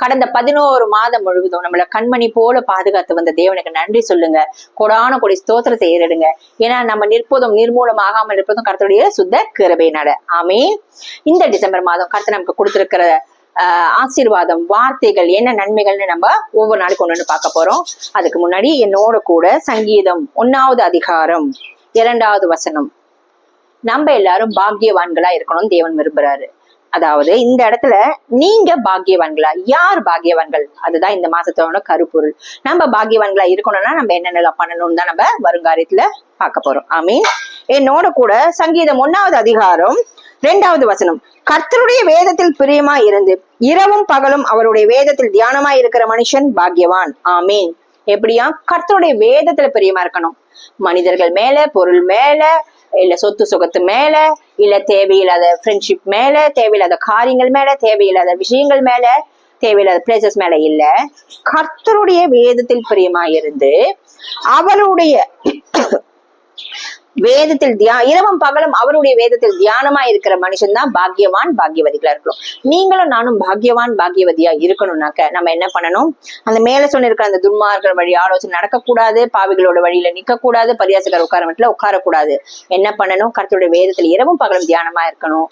கடந்த 11 மாதம் முழுவதும் நம்மள கண்மணி போல பாதுகாத்து வந்த தேவனுக்கு நன்றி சொல்லுங்க. கொடான கொடி ஸ்தோத்திரத்தை ஏறிடுங்க. ஏன்னா நம்ம நிற்பதும் நிர்மூலமாகாமல் இருப்பதும் கர்த்தருடைய சுத்த கிருபையினால. ஆமென். இந்த டிசம்பர் மாதம் கர்த்தர் நமக்கு கொடுத்திருக்கிற ஆசீர்வாதம், வார்த்தைகள், என்ன நன்மைகள்னு நம்ம ஒவ்வொரு நாளைக்கு ஒண்ணு பார்க்க போறோம். அதுக்கு முன்னாடி என்னோட கூட சங்கீதம் 1வது அதிகாரம் 2வது வசனம். நம்ம எல்லாரும் பாக்கியவான்களா இருக்கணும்னு தேவன் விரும்புறாரு. அதாவது இந்த இடத்துல நீங்க பாக்கியவான்களா, யார் பாக்கியவான்கள், அதுதான் இந்த மாசத்தோட கருப்பொருள். நம்ம பாக்கியவான்களா இருக்கணும்னா நம்ம என்னென்னலாம் பண்ணணும்னு தான் நம்ம வருங்காரியத்துல பார்க்க போறோம். ஆமீன். என்னோட கூட சங்கீதம் 1வது அதிகாரம் 2வது வசனம். கர்த்தருடைய வேதத்தில் பிரியமா இருந்து இரவும் பகலும் அவருடைய வேதத்தில் தியானமா இருக்கிற மனுஷன் பாக்கியவான். ஆமீன். எப்படியா? கர்த்தருடைய வேதத்துல பிரியமா இருக்கணும். மனிதர்கள் மேல, பொருள் மேல, இல்ல சொத்து சுகத்து மேல, இல்ல தேவையில்லாத ஃப்ரெண்ட்ஷிப் மேல, தேவையில்லாத காரியங்கள் மேல, தேவையில்லாத விஷயங்கள் மேல, தேவையில்லாத பிளேசஸ் மேல இல்ல, கர்த்தருடைய வேதத்தில் பிரியமா இருந்து அவருடைய வேதத்தில் இரவும் பகலும் அவருடைய வேதத்தில் தியானமா இருக்கிற மனுஷன் தான் பாக்கியவான், பாக்கியவதிகளா இருக்கணும். நீங்களும் நானும் பாக்கியவான், பாக்கியவதியா இருக்கணும்னாக்க நம்ம என்ன பண்ணணும்? அந்த மேல சொன்னிருக்கிற அந்த துன்மார்கள் வழி ஆலோசனை நடக்கக்கூடாது, பாவிகளோட வழியில நிக்க கூடாது, பரியாசகர் உட்கார வீட்டுல உட்காரக்கூடாது. என்ன பண்ணணும்? கர்த்தருடைய வேதத்தில் இரவும் பகலும் தியானமா இருக்கணும்.